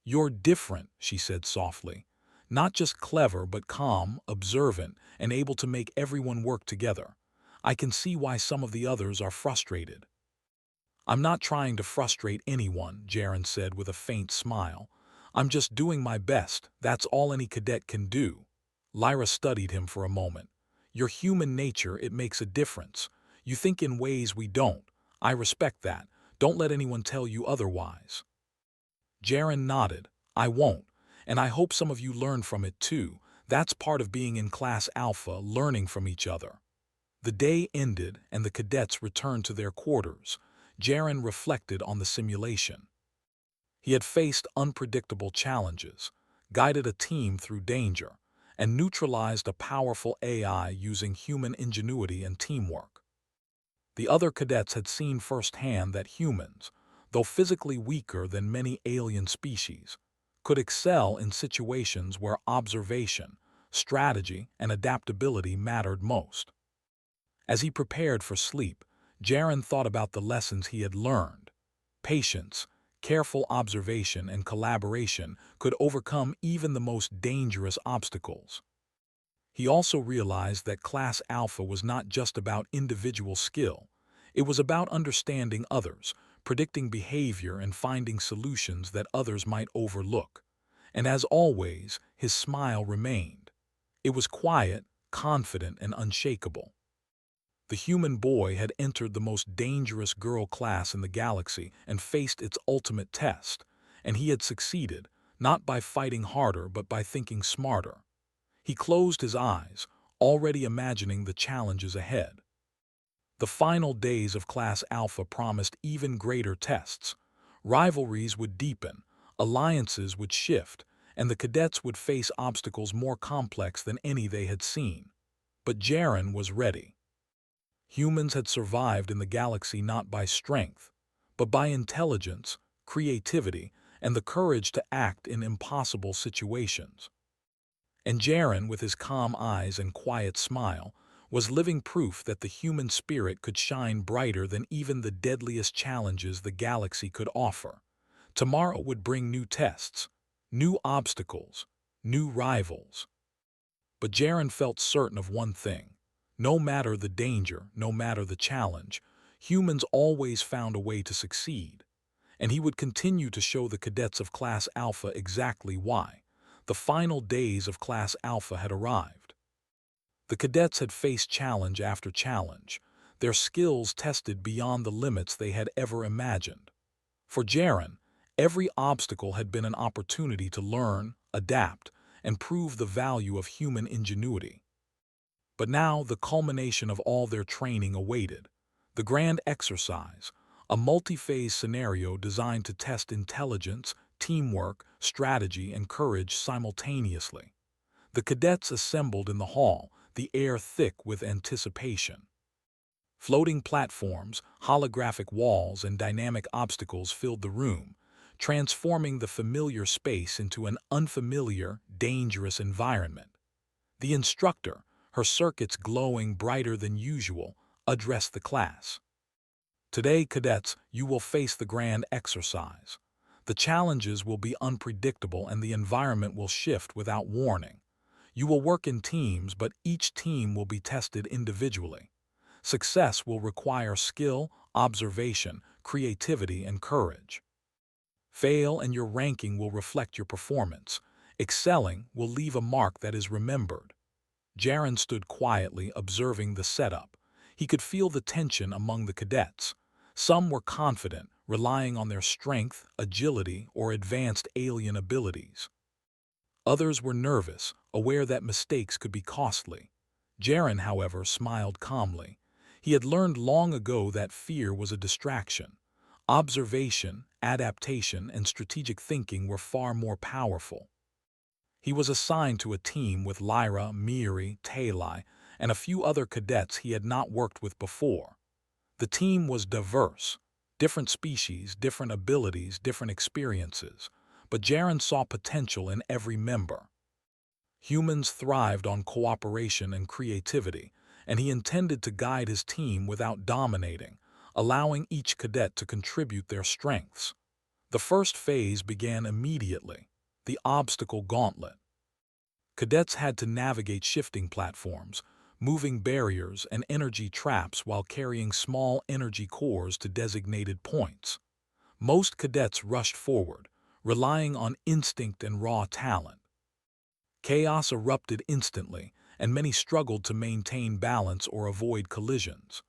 "You're different," she said softly. "Not just clever, but calm, observant, and able to make everyone work together. I can see why some of the others are frustrated." "I'm not trying to frustrate anyone," Jaren said with a faint smile. "I'm just doing my best. That's all any cadet can do." Lyra studied him for a moment. "Your human nature, it makes a difference. You think in ways we don't. I respect that. Don't let anyone tell you otherwise." Jaren nodded. "I won't. And I hope some of you learn from it too. That's part of being in Class Alpha, learning from each other." The day ended and the cadets returned to their quarters. Jaren reflected on the simulation. He had faced unpredictable challenges, guided a team through danger, and neutralized a powerful AI using human ingenuity and teamwork. The other cadets had seen firsthand that humans, though physically weaker than many alien species, could excel in situations where observation, strategy, and adaptability mattered most. As he prepared for sleep, Jaren thought about the lessons he had learned. Patience, careful observation, and collaboration could overcome even the most dangerous obstacles. He also realized that Class Alpha was not just about individual skill. It was about understanding others, predicting behavior, and finding solutions that others might overlook. And as always, his smile remained. It was quiet, confident, and unshakable. The human boy had entered the most dangerous girl class in the galaxy and faced its ultimate test, and he had succeeded, not by fighting harder but by thinking smarter. He closed his eyes, already imagining the challenges ahead. The final days of Class Alpha promised even greater tests. Rivalries would deepen, alliances would shift, and the cadets would face obstacles more complex than any they had seen. But Jaren was ready. Humans had survived in the galaxy not by strength, but by intelligence, creativity, and the courage to act in impossible situations. And Jaren, with his calm eyes and quiet smile, was living proof that the human spirit could shine brighter than even the deadliest challenges the galaxy could offer. Tomorrow would bring new tests, new obstacles, new rivals. But Jaren felt certain of one thing. No matter the danger, no matter the challenge, humans always found a way to succeed. And he would continue to show the cadets of Class Alpha exactly why. The final days of Class Alpha had arrived. The cadets had faced challenge after challenge, their skills tested beyond the limits they had ever imagined. For Jaren, every obstacle had been an opportunity to learn, adapt, and prove the value of human ingenuity. But now the culmination of all their training awaited. The grand exercise, a multi-phase scenario designed to test intelligence, teamwork, strategy, and courage simultaneously. The cadets assembled in the hall, the air thick with anticipation. Floating platforms, holographic walls, and dynamic obstacles filled the room, transforming the familiar space into an unfamiliar, dangerous environment. The instructor, her circuits glowing brighter than usual, addressed the class. "Today, cadets, you will face the grand exercise. The challenges will be unpredictable and the environment will shift without warning. You will work in teams, but each team will be tested individually. Success will require skill, observation, creativity, and courage. Fail and your ranking will reflect your performance. Excelling will leave a mark that is remembered." Jaren stood quietly, observing the setup. He could feel the tension among the cadets. Some were confident, relying on their strength, agility, or advanced alien abilities. Others were nervous, aware that mistakes could be costly. Jaren, however, smiled calmly. He had learned long ago that fear was a distraction. Observation, adaptation, and strategic thinking were far more powerful. He was assigned to a team with Lyra, Miri, Talai, and a few other cadets he had not worked with before. The team was diverse, different species, different abilities, different experiences, but Jaren saw potential in every member. Humans thrived on cooperation and creativity, and he intended to guide his team without dominating, allowing each cadet to contribute their strengths. The first phase began immediately, the obstacle gauntlet. Cadets had to navigate shifting platforms, moving barriers and energy traps while carrying small energy cores to designated points. Most cadets rushed forward, relying on instinct and raw talent. Chaos erupted instantly, and many struggled to maintain balance or avoid collisions.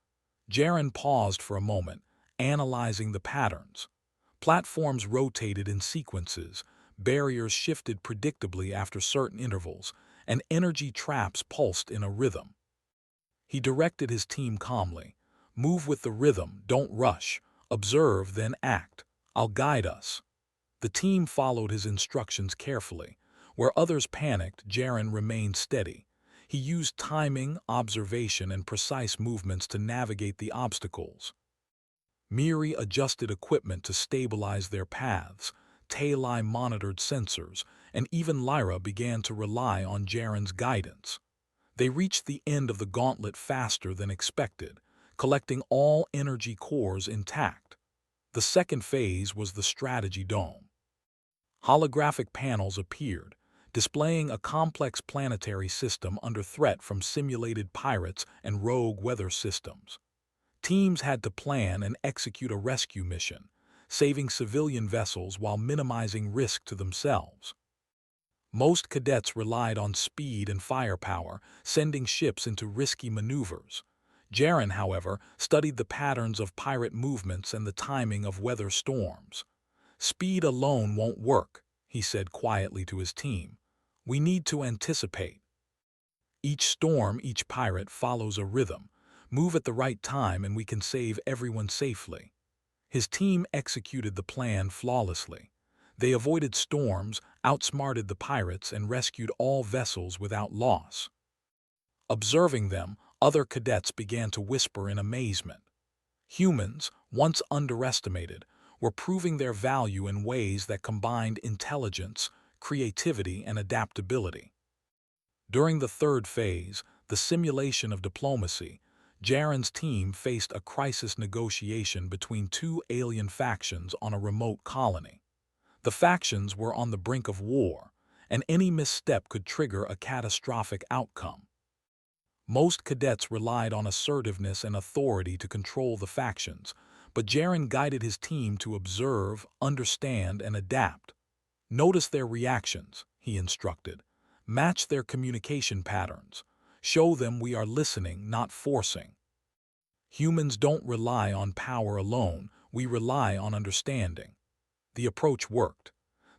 Jaren paused for a moment, analyzing the patterns. Platforms rotated in sequences, barriers shifted predictably after certain intervals, and energy traps pulsed in a rhythm. He directed his team calmly. "Move with the rhythm, don't rush. Observe, then act. I'll guide us." The team followed his instructions carefully. Where others panicked, Jaren remained steady. He used timing, observation, and precise movements to navigate the obstacles. Miri adjusted equipment to stabilize their paths, Talai monitored sensors, and even Lyra began to rely on Jaren's guidance. They reached the end of the gauntlet faster than expected, collecting all energy cores intact. The second phase was the strategy dome. Holographic panels appeared, displaying a complex planetary system under threat from simulated pirates and rogue weather systems. Teams had to plan and execute a rescue mission, saving civilian vessels while minimizing risk to themselves. Most cadets relied on speed and firepower, sending ships into risky maneuvers. Jaren, however, studied the patterns of pirate movements and the timing of weather storms. "Speed alone won't work," he said quietly to his team. "We need to anticipate. Each storm, each pirate follows a rhythm. Move at the right time and we can save everyone safely." His team executed the plan flawlessly. They avoided storms, outsmarted the pirates, and rescued all vessels without loss. Observing them, other cadets began to whisper in amazement. Humans, once underestimated, were proving their value in ways that combined intelligence, creativity, and adaptability. During the third phase, the simulation of diplomacy, Jaren's team faced a crisis negotiation between two alien factions on a remote colony. The factions were on the brink of war, and any misstep could trigger a catastrophic outcome. Most cadets relied on assertiveness and authority to control the factions, but Jaren guided his team to observe, understand, and adapt. "Notice their reactions," he instructed. "Match their communication patterns. Show them we are listening, not forcing. Humans don't rely on power alone, we rely on understanding." The approach worked.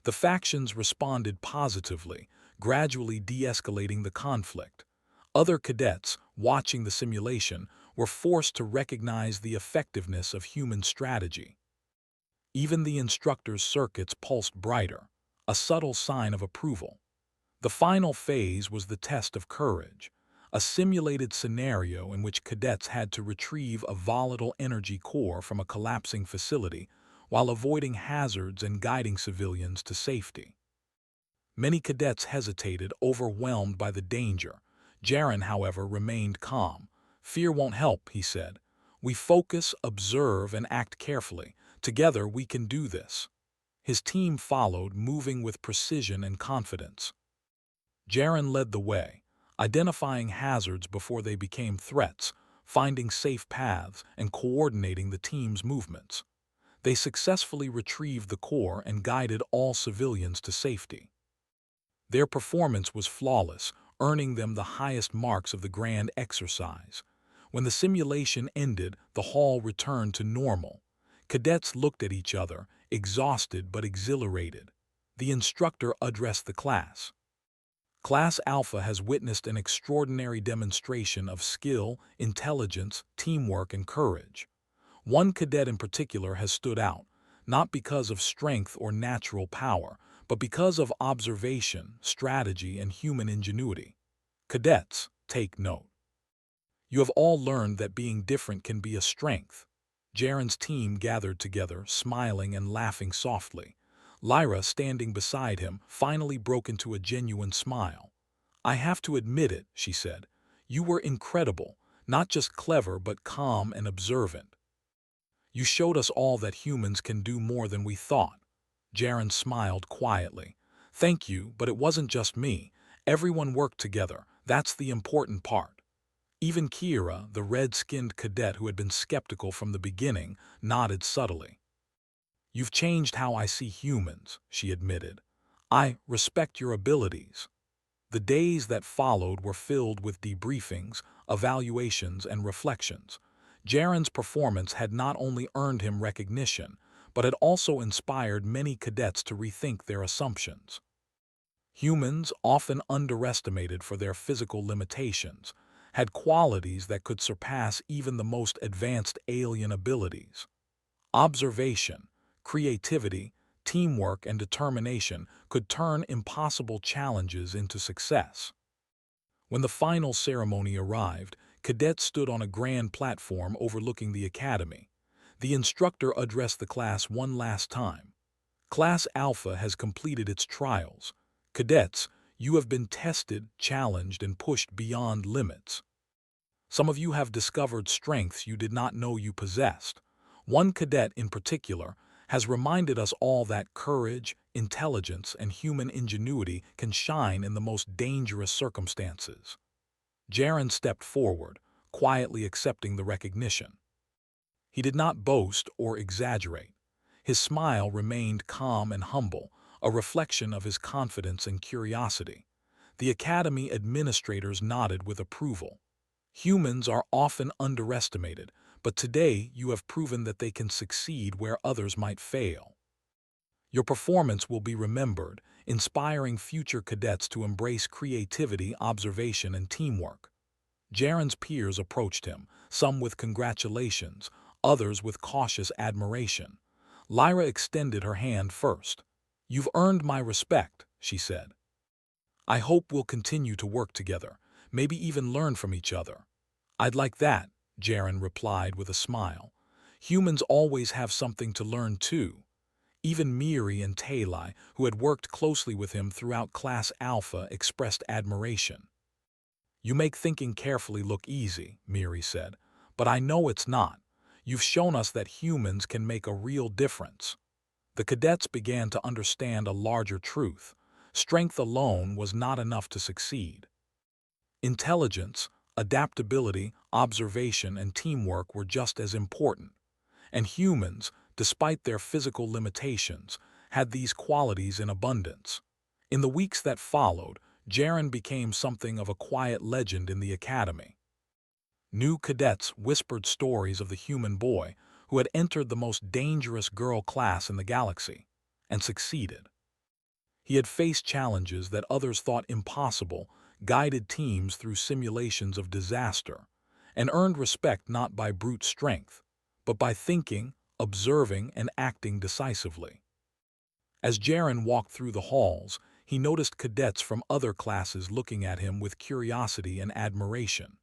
The factions responded positively, gradually de-escalating the conflict. Other cadets, watching the simulation, were forced to recognize the effectiveness of human strategy. Even the instructor's circuits pulsed brighter, a subtle sign of approval. The final phase was the test of courage, a simulated scenario in which cadets had to retrieve a volatile energy core from a collapsing facility while avoiding hazards and guiding civilians to safety. Many cadets hesitated, overwhelmed by the danger. Jaren, however, remained calm. "Fear won't help," he said. "We focus, observe, and act carefully. Together we can do this." His team followed, moving with precision and confidence. Jaren led the way, identifying hazards before they became threats, finding safe paths, and coordinating the team's movements. They successfully retrieved the core and guided all civilians to safety. Their performance was flawless, earning them the highest marks of the grand exercise. When the simulation ended, the hall returned to normal. Cadets looked at each other, exhausted but exhilarated. The instructor addressed the class. Class Alpha has witnessed an extraordinary demonstration of skill, intelligence, teamwork, and courage. One cadet in particular has stood out, not because of strength or natural power, but because of observation, strategy, and human ingenuity. Cadets, take note. You have all learned that being different can be a strength. Jaren's team gathered together, smiling and laughing softly. Lyra, standing beside him, finally broke into a genuine smile. "I have to admit it," she said. "You were incredible, not just clever but calm and observant. You showed us all that humans can do more than we thought." Jaren smiled quietly. "Thank you, but it wasn't just me. Everyone worked together. That's the important part." Even Kira, the red-skinned cadet who had been skeptical from the beginning, nodded subtly. "You've changed how I see humans," she admitted. "I respect your abilities." The days that followed were filled with debriefings, evaluations, and reflections. Jaren's performance had not only earned him recognition, but had also inspired many cadets to rethink their assumptions. Humans, often underestimated for their physical limitations, had qualities that could surpass even the most advanced alien abilities. Observation, creativity, teamwork, and determination could turn impossible challenges into success. When the final ceremony arrived, cadets stood on a grand platform overlooking the academy. The instructor addressed the class one last time. "Class Alpha has completed its trials. Cadets, you have been tested, challenged, and pushed beyond limits. Some of you have discovered strengths you did not know you possessed. One cadet in particular has reminded us all that courage, intelligence, and human ingenuity can shine in the most dangerous circumstances." Jaren stepped forward, quietly accepting the recognition. He did not boast or exaggerate. His smile remained calm and humble, a reflection of his confidence and curiosity. The academy administrators nodded with approval. "Humans are often underestimated, but today you have proven that they can succeed where others might fail. Your performance will be remembered, inspiring future cadets to embrace creativity, observation, and teamwork." Jaren's peers approached him, some with congratulations, others with cautious admiration. Lyra extended her hand first. "You've earned my respect," she said. "I hope we'll continue to work together, maybe even learn from each other." "I'd like that," Jaren replied with a smile. "Humans always have something to learn too." Even Miri and Talai, who had worked closely with him throughout Class Alpha, expressed admiration. "You make thinking carefully look easy," Miri said, "but I know it's not. You've shown us that humans can make a real difference." The cadets began to understand a larger truth. Strength alone was not enough to succeed. Intelligence, adaptability, observation, and teamwork were just as important. And humans, despite their physical limitations, had these qualities in abundance. In the weeks that followed, Jaren became something of a quiet legend in the academy. New cadets whispered stories of the human boy who had entered the most dangerous girl class in the galaxy and succeeded. He had faced challenges that others thought impossible, guided teams through simulations of disaster, and earned respect not by brute strength, but by thinking, observing, and acting decisively. As Jaren walked through the halls, he noticed cadets from other classes looking at him with curiosity and admiration.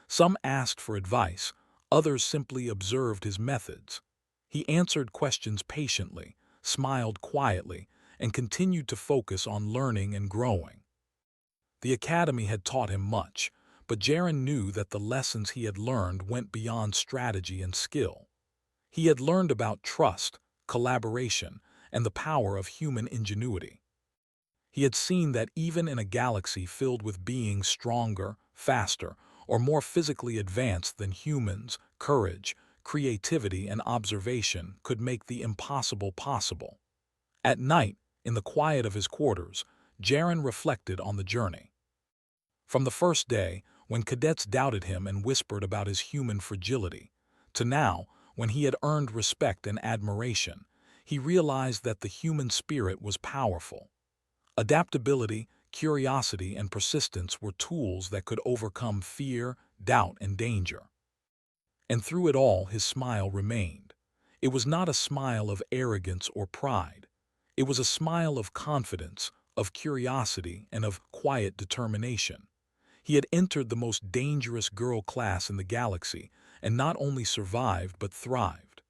Some asked for advice, others simply observed his methods. He answered questions patiently, smiled quietly, and continued to focus on learning and growing. The academy had taught him much, but Jaren knew that the lessons he had learned went beyond strategy and skill. He had learned about trust, collaboration, and the power of human ingenuity. He had seen that even in a galaxy filled with beings stronger, faster, or more physically advanced than humans, courage, creativity, and observation could make the impossible possible. At night, in the quiet of his quarters, Jaren reflected on the journey. From the first day, when cadets doubted him and whispered about his human fragility, to now, when he had earned respect and admiration, he realized that the human spirit was powerful. Adaptability, curiosity, and persistence were tools that could overcome fear, doubt, and danger. And through it all, his smile remained. It was not a smile of arrogance or pride. It was a smile of confidence, of curiosity, and of quiet determination. He had entered the most dangerous girl class in the galaxy, and not only survived but thrived.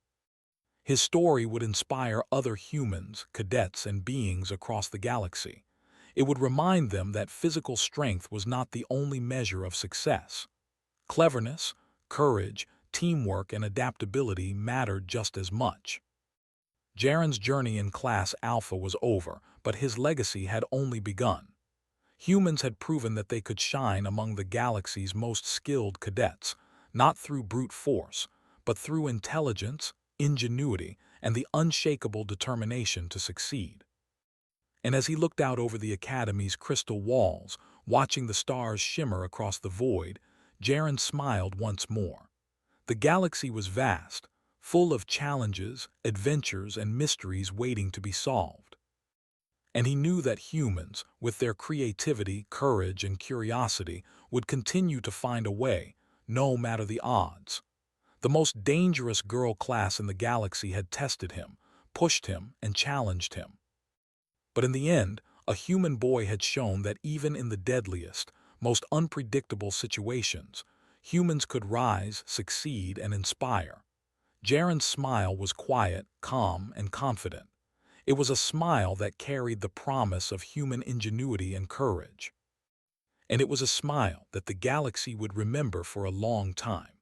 His story would inspire other humans, cadets, and beings across the galaxy. It would remind them that physical strength was not the only measure of success. Cleverness, courage, teamwork, and adaptability mattered just as much. Jaren's journey in Class Alpha was over, but his legacy had only begun. Humans had proven that they could shine among the galaxy's most skilled cadets, not through brute force, but through intelligence, ingenuity, and the unshakable determination to succeed. And as he looked out over the Academy's crystal walls, watching the stars shimmer across the void, Jaren smiled once more. The galaxy was vast, full of challenges, adventures, and mysteries waiting to be solved. And he knew that humans, with their creativity, courage, and curiosity, would continue to find a way, no matter the odds. The most dangerous girl class in the galaxy had tested him, pushed him, and challenged him. But in the end, a human boy had shown that even in the deadliest, most unpredictable situations, humans could rise, succeed, and inspire. Jaren's smile was quiet, calm, and confident. It was a smile that carried the promise of human ingenuity and courage. And it was a smile that the galaxy would remember for a long time.